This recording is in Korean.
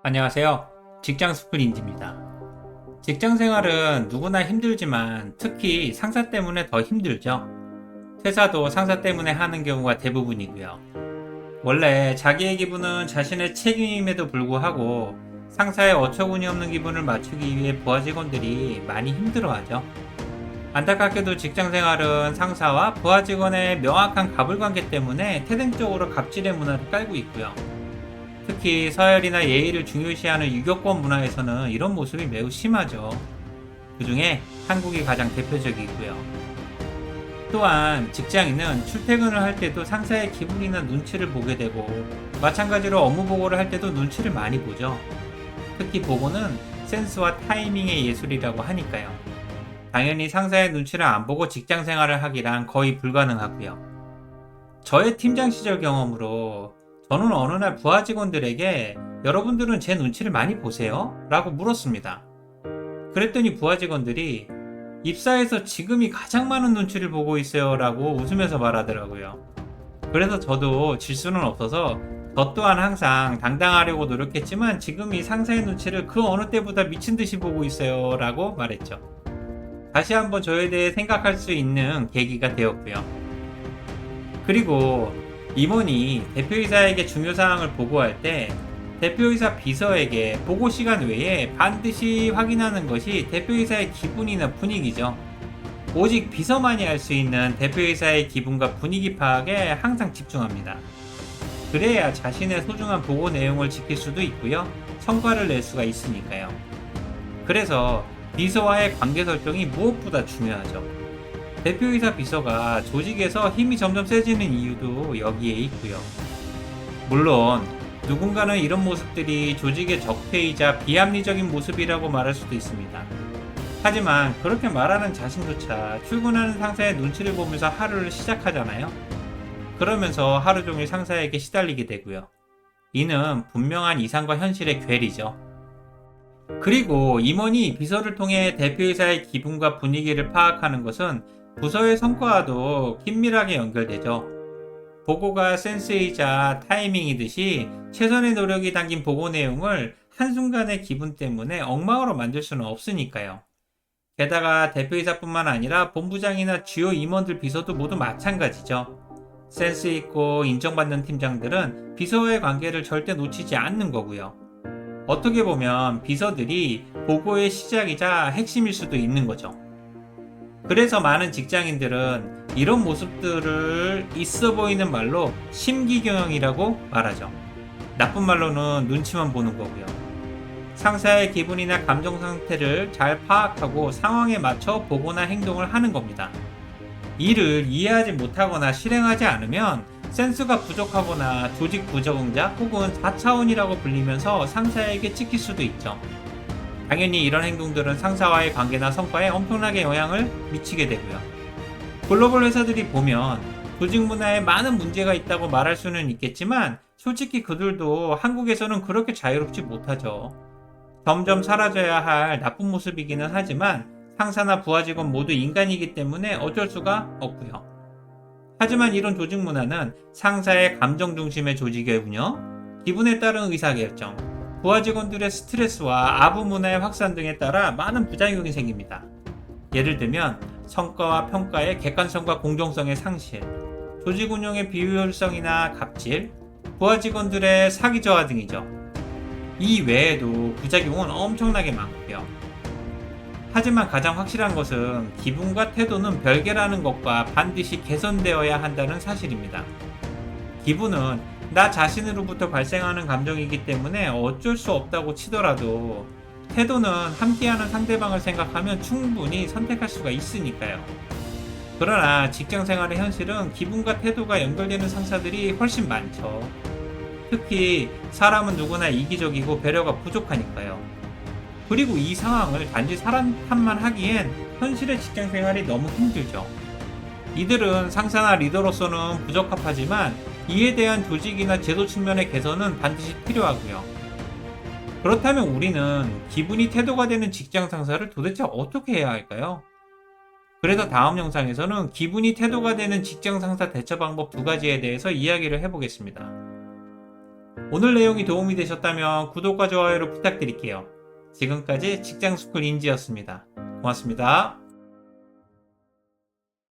안녕하세요. 직장 스프린트입니다. 직장 생활은 누구나 힘들지만 특히 상사 때문에 더 힘들죠. 퇴사도 상사 때문에 하는 경우가 대부분이고요. 원래 자기의 기분은 자신의 책임임에도 불구하고 상사의 어처구니 없는 기분을 맞추기 위해 부하 직원들이 많이 힘들어하죠. 안타깝게도 직장 생활은 상사와 부하 직원의 명확한 갑을관계 때문에 태생적으로 갑질의 문화를 깔고 있고요. 특히 서열이나 예의를 중요시하는 유교권 문화에서는 이런 모습이 매우 심하죠. 그 중에 한국이 가장 대표적이고요. 또한 직장인은 출퇴근을 할 때도 상사의 기분이나 눈치를 보게 되고, 마찬가지로 업무 보고를 할 때도 눈치를 많이 보죠. 특히 보고는 센스와 타이밍의 예술이라고 하니까요. 당연히 상사의 눈치를 안 보고 직장 생활을 하기란 거의 불가능하고요. 저의 팀장 시절 경험으로 저는 어느 날 부하 직원들에게 여러분들은 제 눈치를 많이 보세요? 라고 물었습니다. 그랬더니 부하 직원들이 입사해서 지금이 가장 많은 눈치를 보고 있어요 라고 웃으면서 말하더라고요. 그래서 저도 질 수는 없어서 저 또한 항상 당당하려고 노력했지만 지금이 상사의 눈치를 그 어느 때보다 미친 듯이 보고 있어요 라고 말했죠. 다시 한번 저에 대해 생각할 수 있는 계기가 되었고요. 그리고 임원이 대표이사에게 중요사항을 보고할 때 대표이사 비서에게 보고 시간 외에 반드시 확인하는 것이 대표이사의 기분이나 분위기죠. 오직 비서만이 알 수 있는 대표이사의 기분과 분위기 파악에 항상 집중합니다. 그래야 자신의 소중한 보고 내용을 지킬 수도 있고요. 성과를 낼 수가 있으니까요. 그래서 비서와의 관계 설정이 무엇보다 중요하죠. 대표이사 비서가 조직에서 힘이 점점 세지는 이유도 여기에 있고요. 물론 누군가는 이런 모습들이 조직의 적폐이자 비합리적인 모습이라고 말할 수도 있습니다. 하지만 그렇게 말하는 자신조차 출근하는 상사의 눈치를 보면서 하루를 시작하잖아요. 그러면서 하루 종일 상사에게 시달리게 되고요. 이는 분명한 이상과 현실의 괴리죠. 그리고 임원이 비서를 통해 대표이사의 기분과 분위기를 파악하는 것은 부서의 성과와도 긴밀하게 연결되죠. 보고가 센스이자 타이밍이듯이 최선의 노력이 담긴 보고 내용을 한순간의 기분 때문에 엉망으로 만들 수는 없으니까요. 게다가 대표이사뿐만 아니라 본부장이나 주요 임원들 비서도 모두 마찬가지죠. 센스 있고 인정받는 팀장들은 비서와의 관계를 절대 놓치지 않는 거고요. 어떻게 보면 비서들이 보고의 시작이자 핵심일 수도 있는 거죠. 그래서 많은 직장인들은 이런 모습들을 있어 보이는 말로 심기경영이라고 말하죠. 나쁜 말로는 눈치만 보는 거고요. 상사의 기분이나 감정 상태를 잘 파악하고 상황에 맞춰 보고나 행동을 하는 겁니다. 이를 이해하지 못하거나 실행하지 않으면 센스가 부족하거나 조직 부적응자 혹은 4차원이라고 불리면서 상사에게 찍힐 수도 있죠. 당연히 이런 행동들은 상사와의 관계나 성과에 엄청나게 영향을 미치게 되고요. 글로벌 회사들이 보면 조직 문화에 많은 문제가 있다고 말할 수는 있겠지만 솔직히 그들도 한국에서는 그렇게 자유롭지 못하죠. 점점 사라져야 할 나쁜 모습이기는 하지만 상사나 부하 직원 모두 인간이기 때문에 어쩔 수가 없고요. 하지만 이런 조직 문화는 상사의 감정 중심의 조직의 운영, 기분에 따른 의사결정, 부하 직원들의 스트레스와 아부 문화의 확산 등에 따라 많은 부작용이 생깁니다. 예를 들면 성과와 평가의 객관성과 공정성의 상실, 조직 운영의 비효율성이나 갑질, 부하 직원들의 사기 저하 등이죠. 이 외에도 부작용은 엄청나게 많고요. 하지만 가장 확실한 것은 기분과 태도는 별개라는 것과 반드시 개선되어야 한다는 사실입니다. 기분은 나 자신으로부터 발생하는 감정이기 때문에 어쩔 수 없다고 치더라도 태도는 함께하는 상대방을 생각하면 충분히 선택할 수가 있으니까요. 그러나 직장 생활의 현실은 기분과 태도가 연결되는 상사들이 훨씬 많죠. 특히 사람은 누구나 이기적이고 배려가 부족하니까요. 그리고 이 상황을 단지 사람 탓만 하기엔 현실의 직장 생활이 너무 힘들죠. 이들은 상사나 리더로서는 부적합하지만 이에 대한 조직이나 제도 측면의 개선은 반드시 필요하고요. 그렇다면 우리는 기분이 태도가 되는 직장 상사를 도대체 어떻게 해야 할까요? 그래서 다음 영상에서는 기분이 태도가 되는 직장 상사 대처 방법 2가지에 대해서 이야기를 해보겠습니다. 오늘 내용이 도움이 되셨다면 구독과 좋아요를 부탁드릴게요. 지금까지 직장스쿨 인지였습니다. 고맙습니다.